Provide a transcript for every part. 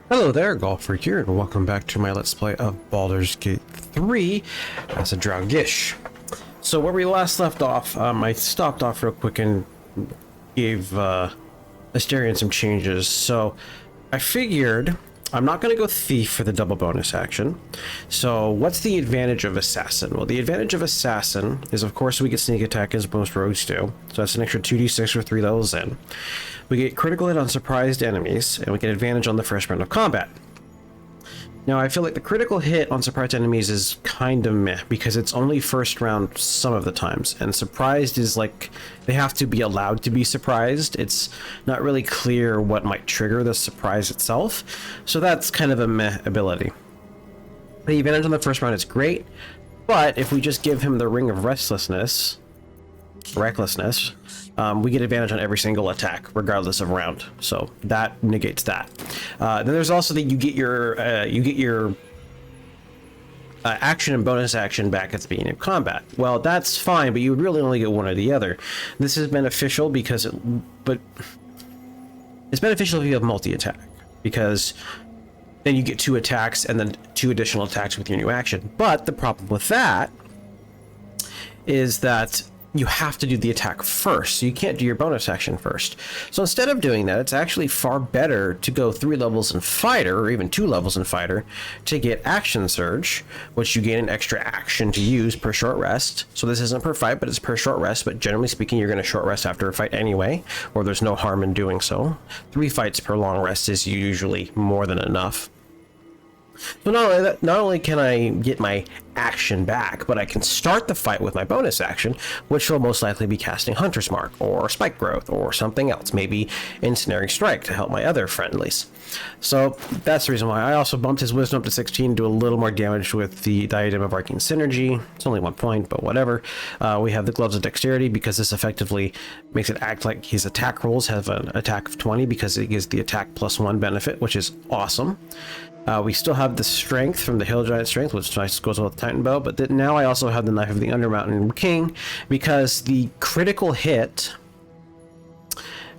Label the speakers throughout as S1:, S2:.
S1: Hello there, Golfer here, and welcome back to my Let's Play of Baldur's Gate 3 as a Drow Gish. So where we last left off, I stopped off real quick and gave Asterion some changes. So I figured I'm not going to go Thief for the double bonus action. So what's the advantage of Assassin? Well, the advantage of Assassin is, of course, we get sneak attack as most rogues do. So that's an extra 2d6 for 3 levels in. We get critical hit on surprised enemies, and we get advantage on the first round of combat. Now, I feel like the critical hit on surprised enemies is kind of meh, because it's only first round some of the times, and surprised is like, they have to be allowed to be surprised. It's not really clear what might trigger the surprise itself, so that's kind of a meh ability. The advantage on the first round is great, but if we just give him the Ring of Recklessness, we get advantage on every single attack, regardless of round. So that negates that. Then there's also that you get your action and bonus action back at the beginning of combat. Well, that's fine, but you would really only get one or the other. This is beneficial because it's beneficial if you have multi-attack, because then you get 2 attacks and then 2 additional attacks with your new action. But the problem with that is that you have to do the attack first, so you can't do your bonus action first. So instead of doing that, it's actually far better to go 3 levels in Fighter, or even 2 levels in Fighter, to get Action Surge, which you gain an extra action to use per short rest. So this isn't per fight, but it's per short rest, but generally speaking, you're going to short rest after a fight anyway, or there's no harm in doing so. 3 fights per long rest is usually more than enough. So not only can I get my action back, but I can start the fight with my bonus action, which will most likely be casting Hunter's Mark, or Spike Growth, or something else, maybe Ensnaring Strike to help my other friendlies. So that's the reason why. I also bumped his Wisdom up to 16 to do a little more damage with the Diadem of Arcane Synergy. It's only 1 point, but whatever. We have the Gloves of Dexterity, because this effectively makes it act like his attack rolls have an attack of 20, because it gives the attack +1 benefit, which is awesome. We still have the Strength from the Hill Giant Strength, which goes with the Titan Bow, but now I also have the Knife of the Undermountain King, because the critical hit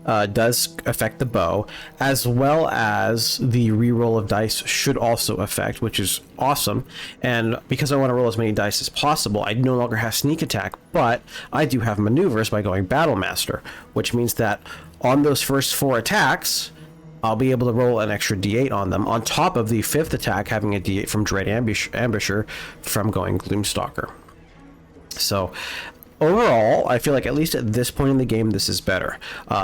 S1: does affect the bow, as well as the reroll of dice should also affect, which is awesome. And because I want to roll as many dice as possible, I no longer have sneak attack, but I do have maneuvers by going Battle Master, which means that on those first 4 attacks, I'll be able to roll an extra d8 on them, on top of the 5th attack having a d8 from Dread Ambusher from going Gloomstalker. So overall, I feel like at least at this point in the game, this is better.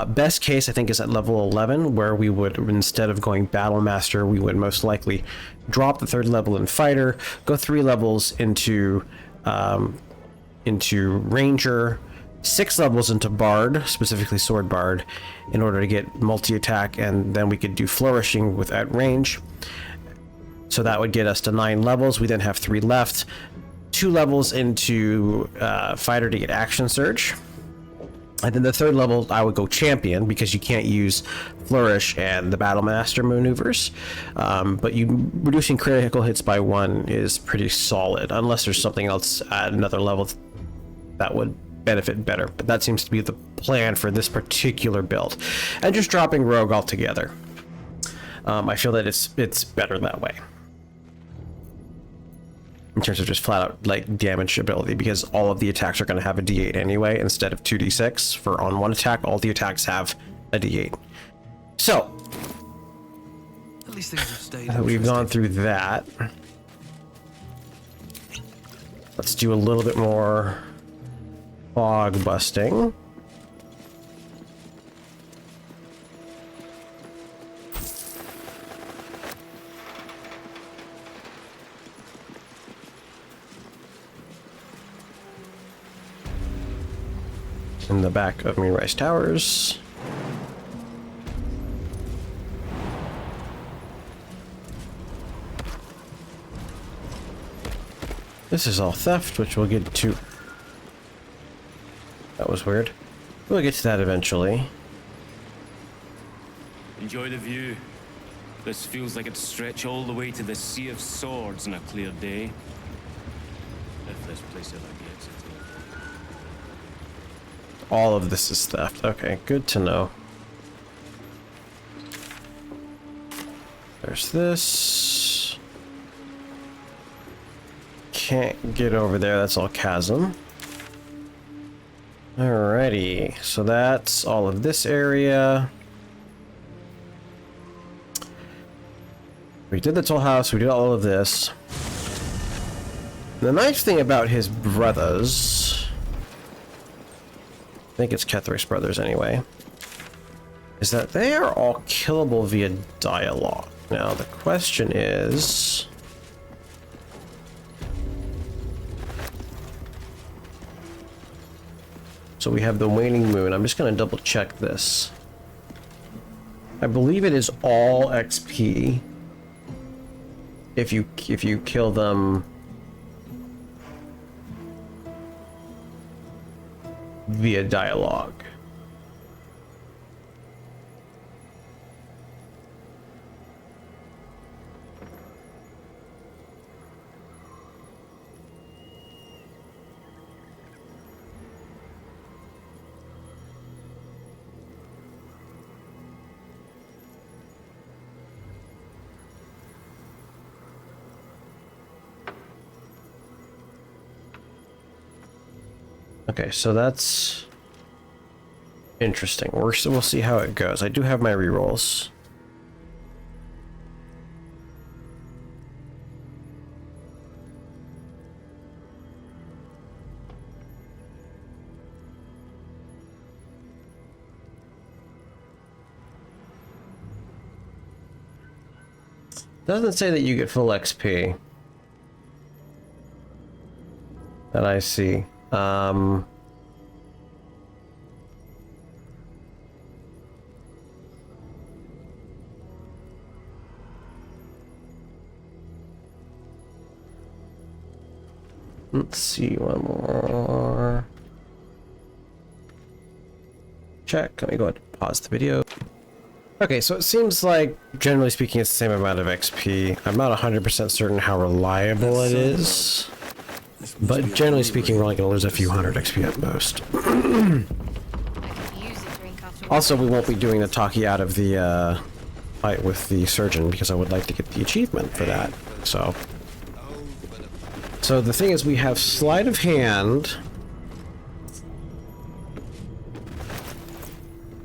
S1: Best case, I think, is at level 11, where we would, instead of going Battle Master, we would most likely drop the 3rd level in Fighter, go 3 levels into Ranger, 6 levels into Bard, specifically Sword Bard, in order to get multi-attack, and then we could do Flourishing at range. So that would get us to 9 levels. We then have 3 left. 2 levels into Fighter to get Action Surge. And then the 3rd level, I would go Champion, because you can't use Flourish and the Battle Master maneuvers. But reducing critical hits by 1 is pretty solid, unless there's something else at another level that would benefit better, but that seems to be the plan for this particular build. And just dropping Rogue altogether, I feel that it's better that way in terms of just flat out like damage ability, because all of the attacks are going to have a d8 anyway instead of 2d6 for on one attack. All the attacks have a d8. So
S2: at least things have stayed
S1: we've gone through that. Let's do a little bit more fog busting. In the back of Moonrise Towers. This is all theft, which we'll get to. That was weird. We'll get to that eventually.
S3: Enjoy the view. This feels like it'd stretch all the way to the Sea of Swords on a clear day. If this place ever gets it.
S1: All of this is theft. Okay, good to know. There's this. Can't get over there, that's all chasm. Alrighty, so that's all of this area. We did the toll house, we did all of this. The nice thing about his brothers, I think it's Ketheric's brothers anyway, is that they are all killable via dialogue. Now the question is... So we have the waning moon. I'm just going to double check this. I believe it is all XP if you kill them via dialogue. Okay, so that's interesting. We'll see how it goes. I do have my rerolls. Doesn't say that you get full XP. That I see. Let's see, one more. Check. Let me go ahead and pause the video. Okay, so it seems like, generally speaking, it's the same amount of XP. I'm not 100% certain how reliable it is. But generally speaking, we're only going to lose a few hundred XP at most. Also, we won't be doing the talkie out of the fight with the surgeon because I would like to get the achievement for that. So the thing is, we have sleight of hand.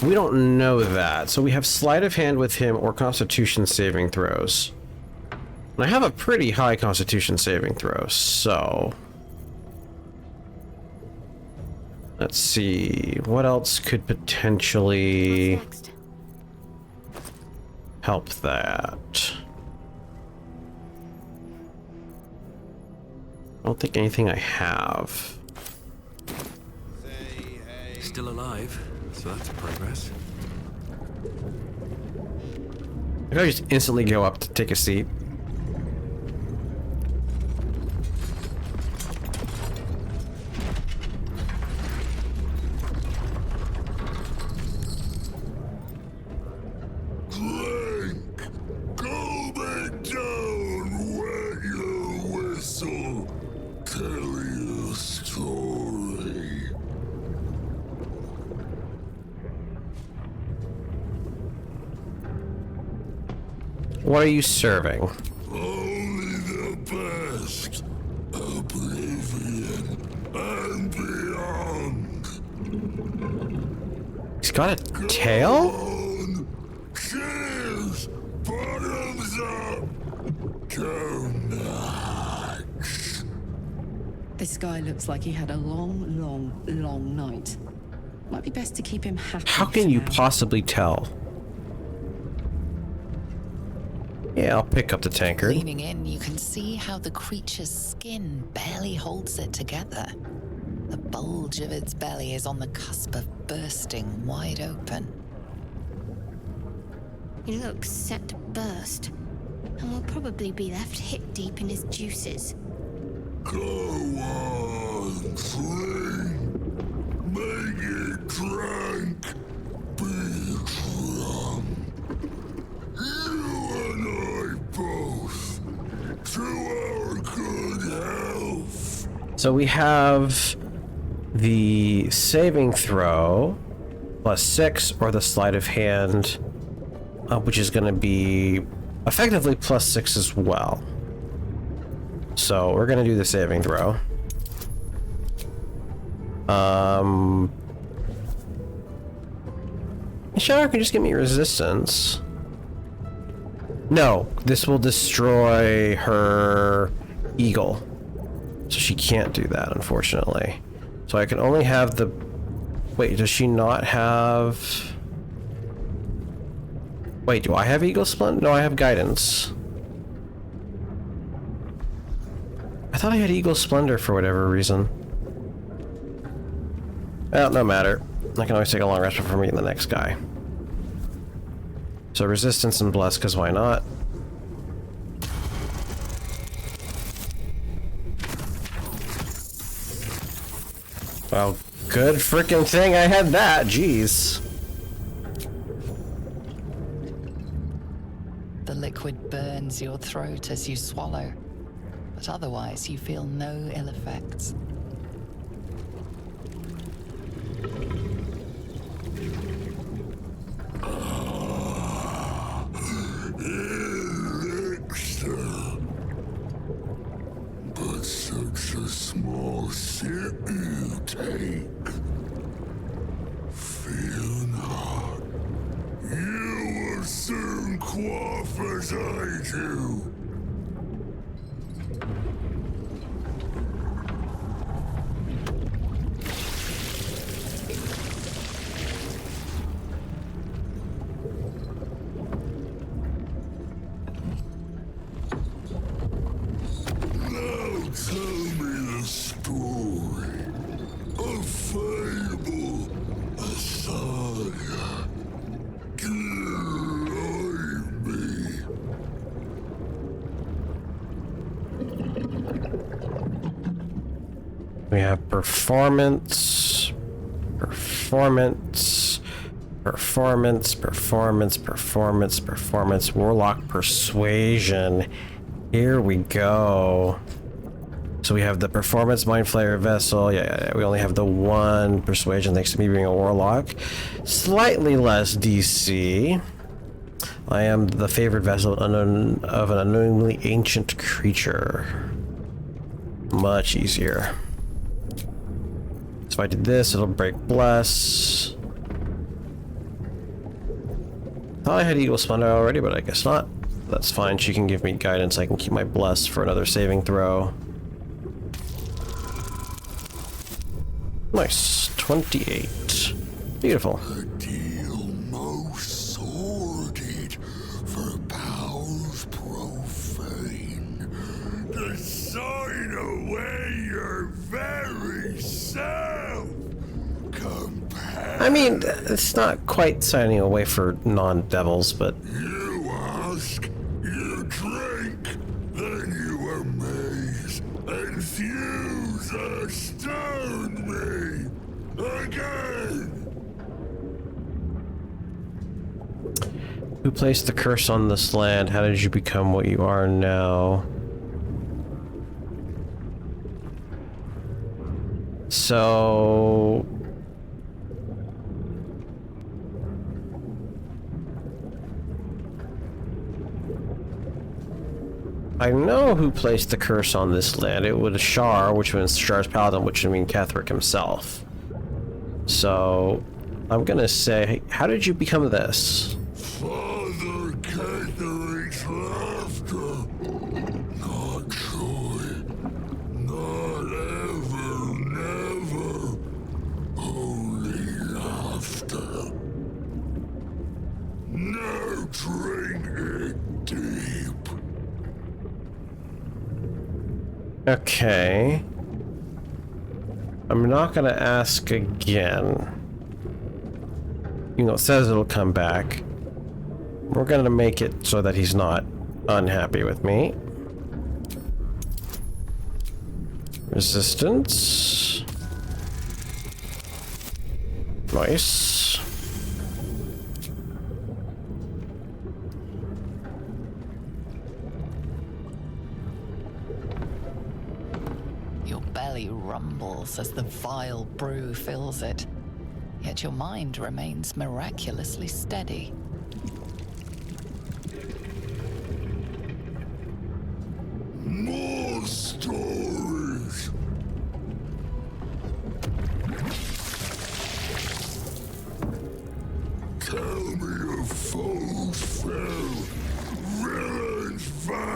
S1: We don't know that. So we have sleight of hand with him or constitution saving throws. And I have a pretty high constitution saving throw, so... Let's see, what else could potentially help that? I don't think anything I have.
S2: Still alive, so that's progress.
S1: If I just instantly go up to take a seat. What are you serving?
S4: Only the best. Oblivion and beyond.
S1: He's got a tail?
S4: Cheers! Bottoms up! Go nuts!
S5: This guy looks like he had a long night. Might be best to keep him happy.
S1: How can you possibly tell? Yeah, I'll pick up the tankard.
S6: Leaning in, you can see how the creature's skin barely holds it together. The bulge of its belly is on the cusp of bursting wide open.
S7: He looks set to burst, and will probably be left hip deep in his juices.
S4: Go on, drink. Make it drunk. Be drunk. You and I both. To our good health.
S1: So we have the saving throw plus 6 or the sleight of hand, which is going to be effectively +6 as well. So we're gonna do the saving throw. Shadowheart can just give me resistance. No, this will destroy her eagle. So she can't do that, unfortunately. So I can only have the... Wait, does she not have... Wait, do I have Eagle Splendor? No, I have Guidance. I thought I had Eagle Splendor for whatever reason. Well, no matter. I can always take a long rest before meeting the next guy. So resistance and bless, because why not? Well, good freaking thing I had that, jeez.
S6: The liquid burns your throat as you swallow, but otherwise you feel no ill effects.
S4: But such a small sip you take. Fear not. You will soon quaff as I do.
S1: We have performance, performance, performance, performance, performance, performance, Warlock persuasion. Here we go. So we have the performance, Mind Flayer Vessel. Yeah, we only have the one persuasion thanks to me being a Warlock. Slightly less DC. I am the favored vessel of an unknowingly ancient creature. Much easier. So if I did this, it'll break Bless. Thought I had Eagle Splendor already, but I guess not. That's fine, she can give me guidance. I can keep my Bless for another saving throw. Nice, 28. Beautiful.
S4: A deal most sordid for powers profane. To sign away your very self.
S1: I mean, it's not quite signing away for non-devils, but...
S4: You ask, you drink, then you amaze, and fuse a stone me again.
S1: Who placed the curse on this land? How did you become what you are now? So... I know who placed the curse on this land. It was Shar, which means Shar's Paladin, which would mean Catherick himself. So, I'm gonna say, how did you become this?
S4: Father Catherick's laughter. Not joy. Not ever, never. Only laughter. Now drink it deep.
S1: Okay. I'm not gonna ask again. You know, it says it'll come back. We're gonna make it so that he's not unhappy with me. Resistance. Nice.
S6: Your belly rumbles as the vile brew fills it, yet your mind remains miraculously steady.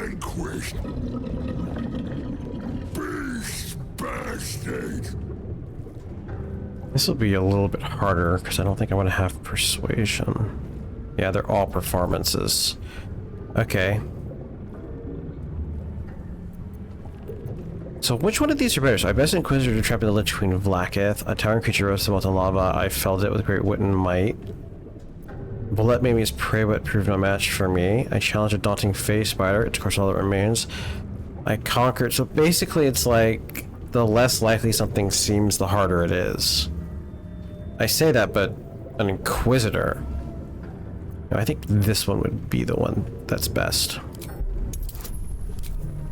S4: vanquished. Beast bastard.
S1: This will be a little bit harder because I don't think I'm going to have persuasion. Yeah, they're all performances. Okay. So which one of these are better? So I best Inquisitor trapped in the Lich Queen of Blacketh. A towering creature rose to molten lava. I felled it with great wit and might. Bullet made me his prey, but proved no match for me. I challenged a daunting face spider. It's of course all that remains. I conquered. So basically it's like the less likely something seems, the harder it is. I say that, but an Inquisitor. I think this one would be the one that's best.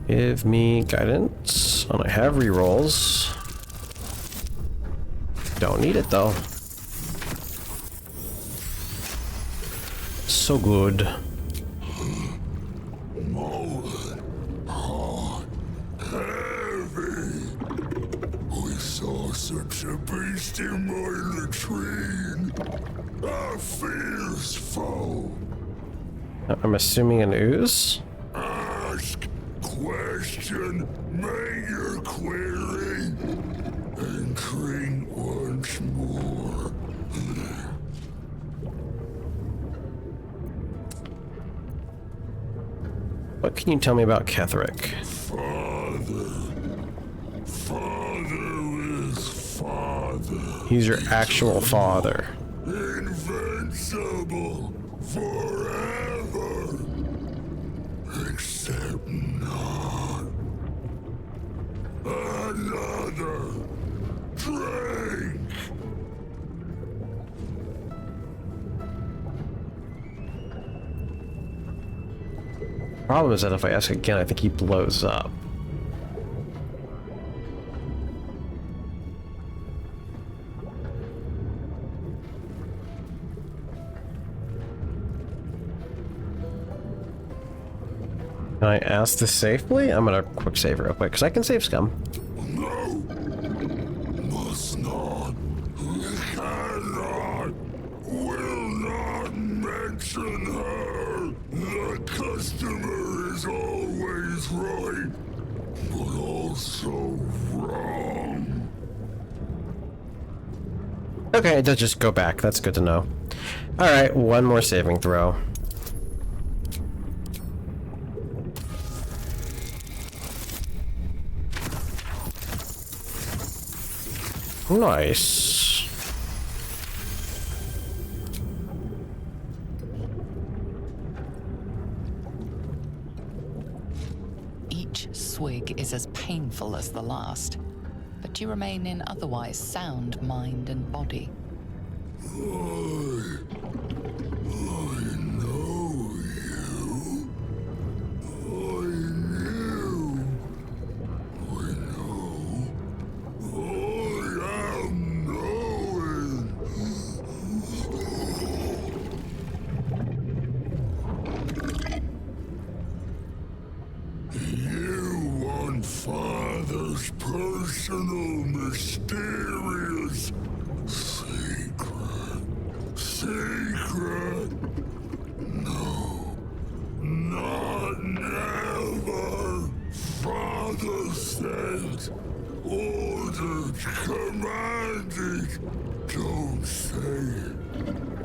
S1: Give me guidance. I have rerolls. Don't need it though. So good.
S4: Molten, hot, heavy. We saw such a beast in my latrine. A fierce foe.
S1: I'm assuming an ooze?
S4: Ask, question, make your query, and drink once more.
S1: What can you tell me about Ketheric?
S4: Father is father.
S1: He's your actual father.
S4: Invincible forever. Except not. Another drink.
S1: Problem is that if I ask again, I think he blows up. Can I ask this safely? I'm gonna quick save real quick, because I can save scum.
S4: No. Must not. Cannot. Will not mention her. The customer is always right, but also wrong.
S1: Okay, it does just go back. That's good to know. Alright, one more saving throw. Nice.
S6: Each swig is as painful as the last, but you remain in otherwise sound mind and body.
S4: I know you. I knew. I know. I am knowing. You want Father's personal, mysterious secret. Secret? No. Not never. Father said, ordered, commanded. Don't say it.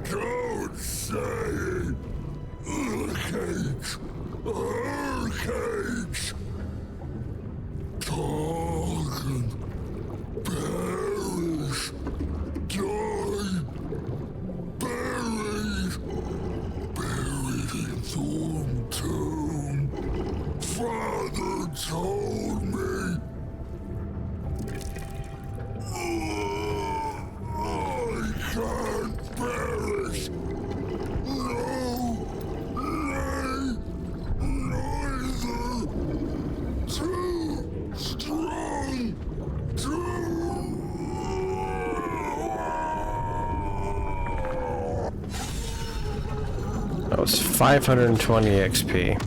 S4: Don't say it. Cage. Her cage. Talking. Perish. Die. Buried. Buried in Thorn Tomb. Father told me. I can't perish. No. Nay. Neither. Too strong.
S1: That was 520 XP.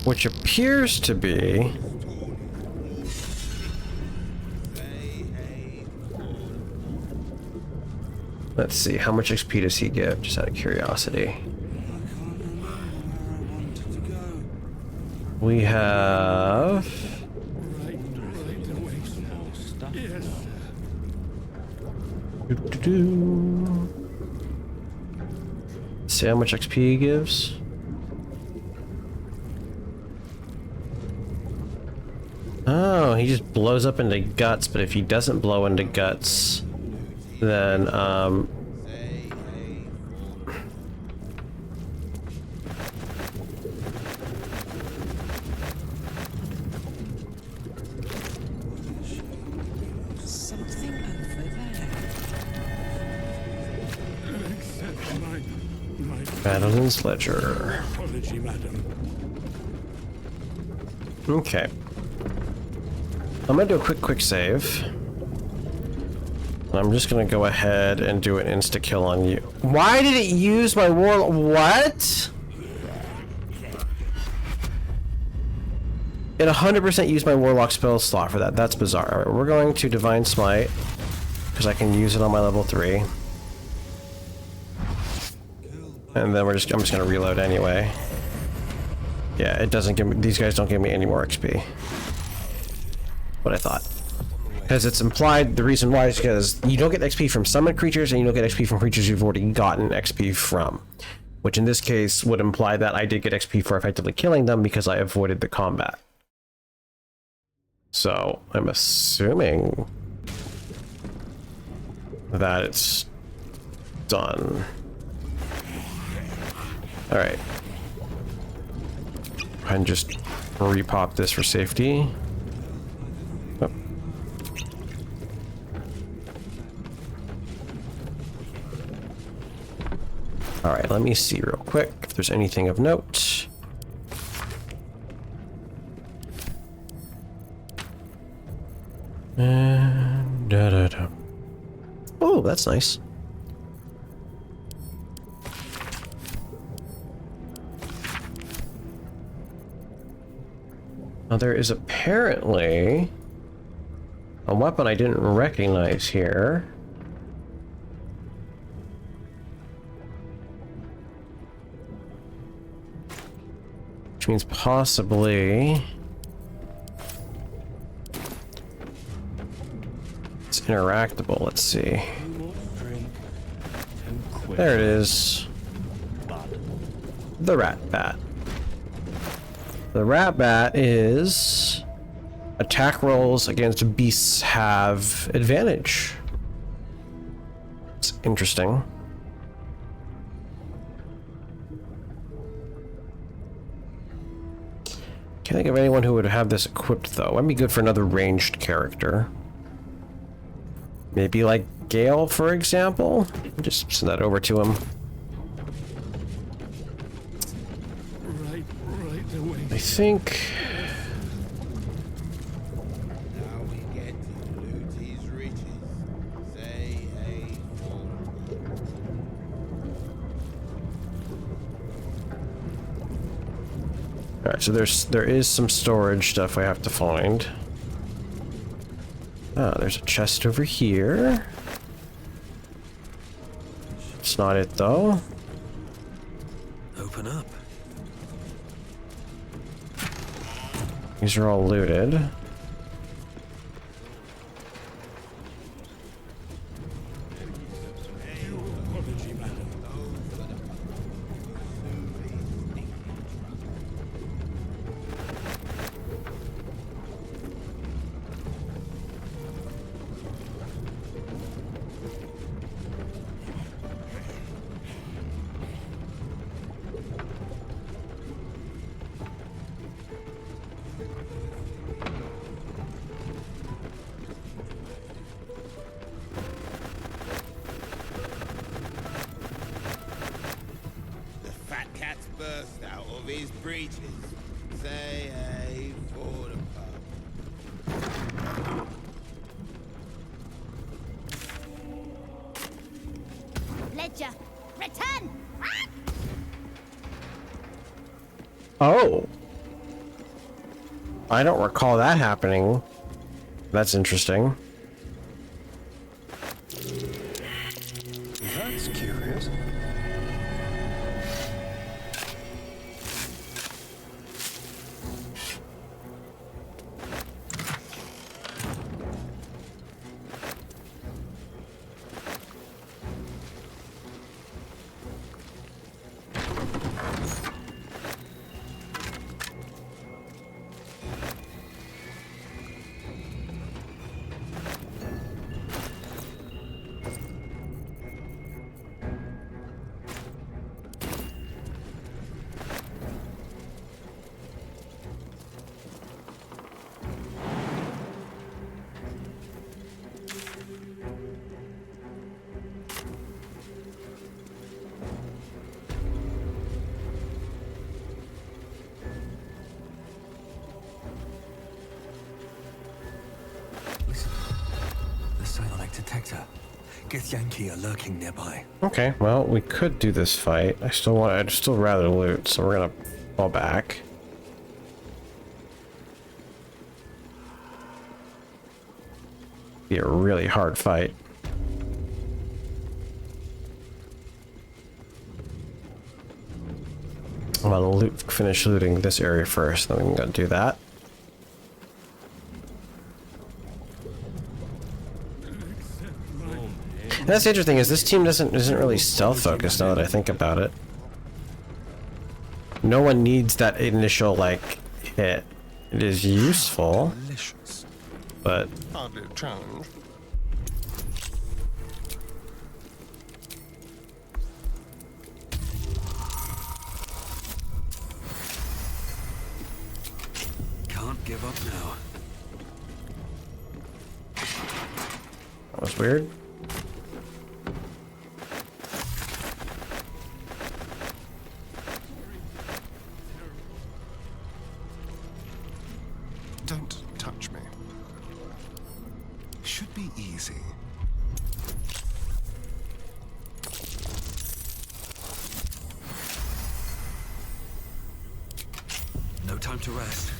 S1: Which appears to be... Let's see, how much XP does he give, just out of curiosity? We have... See how much XP he gives? Oh, he just blows up into guts, but if he doesn't blow into guts, then,
S5: Something over there.
S1: Paladin's Ledger.
S4: Apology, madam.
S1: Okay. I'm gonna do a quick save. I'm just gonna go ahead and do an insta-kill on you. Why did it use my Warlock? What? It 100% used my Warlock spell slot for that. That's bizarre. Alright, we're going to Divine Smite, because I can use it on my level 3. And then I'm just gonna reload anyway. Yeah, it doesn't give me, these guys don't give me any more XP. What I thought. Because it's implied, the reason why is because you don't get XP from summoned creatures and you don't get XP from creatures you've already gotten XP from. Which in this case would imply that I did get XP for effectively killing them because I avoided the combat. So, I'm assuming that it's done. Alright. And just repop this for safety. Oh. Alright, let me see real quick if there's anything of note. Oh, that's nice. Now there is apparently a weapon I didn't recognize here. Which means possibly it's interactable. Let's see. There it is. The Rat Bat. The Rat Bat is attack rolls against beasts have advantage. It's interesting. Can't think of anyone who would have this equipped though. Might be good for another ranged character. Maybe like Gale, for example. Just send that over to him. I think.
S4: Now we get to loot his riches. Say a
S1: Alright, so there is some storage stuff I have to find. Ah, there's a chest over here. It's not it though.
S2: Open up.
S1: These are all looted.
S4: burst out of his breeches. Say a for the pub.
S7: Ledger, return!
S1: Oh. I don't recall that happening. That's interesting.
S2: That's curious. Fighter. Githyanki are lurking nearby.
S1: Okay, well, we could do this fight. I'd still rather loot, so we're gonna fall back. Be a really hard fight. I'm gonna finish looting this area first, then I'm gonna do that. And that's the interesting is this team isn't really stealth focused now that I think about it. No one needs that initial like hit. It is useful, but
S8: hardly a challenge.
S2: Can't give up now.
S1: that was weird.
S8: Don't touch me. Should be easy.
S2: No time to rest.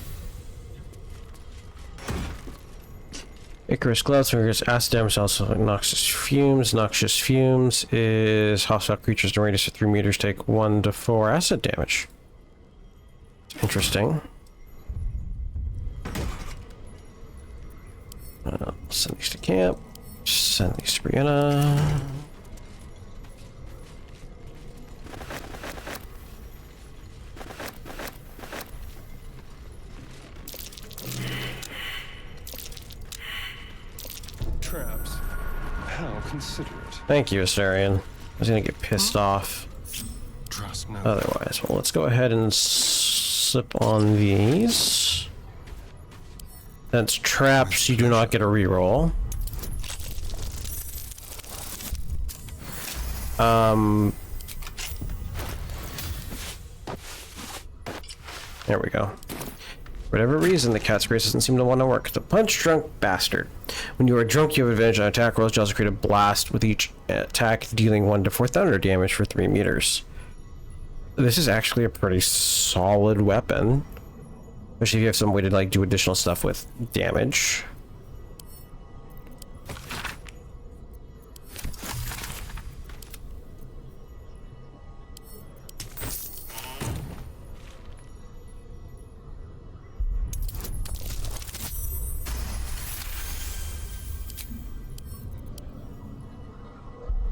S1: Icarus gloves, triggers acid damage, also noxious fumes. Noxious fumes is hostile creatures in a radius of 3 meters take 1 to 4 acid damage. Interesting. Send these to camp. Send these to Brianna.
S8: Traps. How considerate.
S1: Thank you, Astarion. I was gonna get pissed off
S8: Trust no.
S1: otherwise. Well, let's go ahead and slip on these. That's traps, you do not get a reroll. There we go. For whatever reason, the cat's grace doesn't seem to want to work. The punch drunk bastard. When you are drunk, you have advantage on attack rolls. You also create a blast with each attack, dealing 1 to 4 thunder damage for 3 meters. This is actually a pretty solid weapon. Especially if you have some way to like do additional stuff with damage.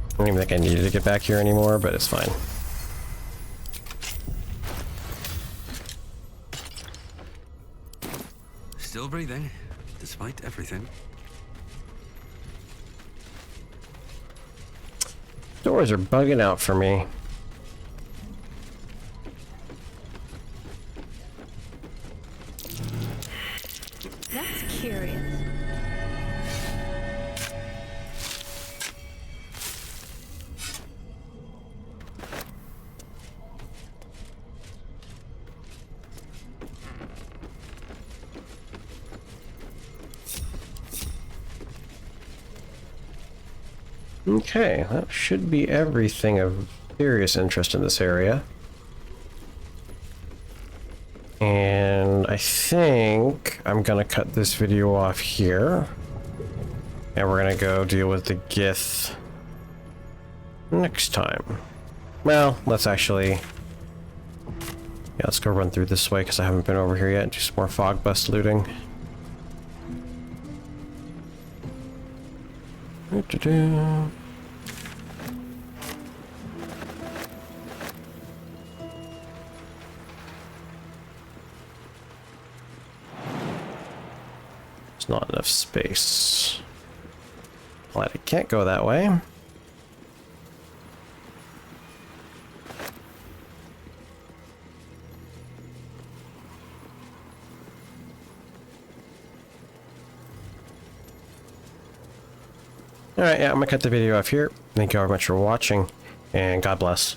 S1: I don't even think I needed to get back here anymore, but it's fine.
S2: Still breathing, despite everything.
S1: Doors are bugging out for me.
S7: That's curious.
S1: Okay, that should be everything of serious interest in this area. And I think I'm gonna cut this video off here. And we're gonna go deal with the Gith next time. Well, let's actually... Yeah, let's go run through this way because I haven't been over here yet and do some more fog bust looting. Do-do-do. There's not enough space. Glad I can't go that way. Alright, yeah, I'm gonna cut the video off here. Thank you all very much for watching, and God bless.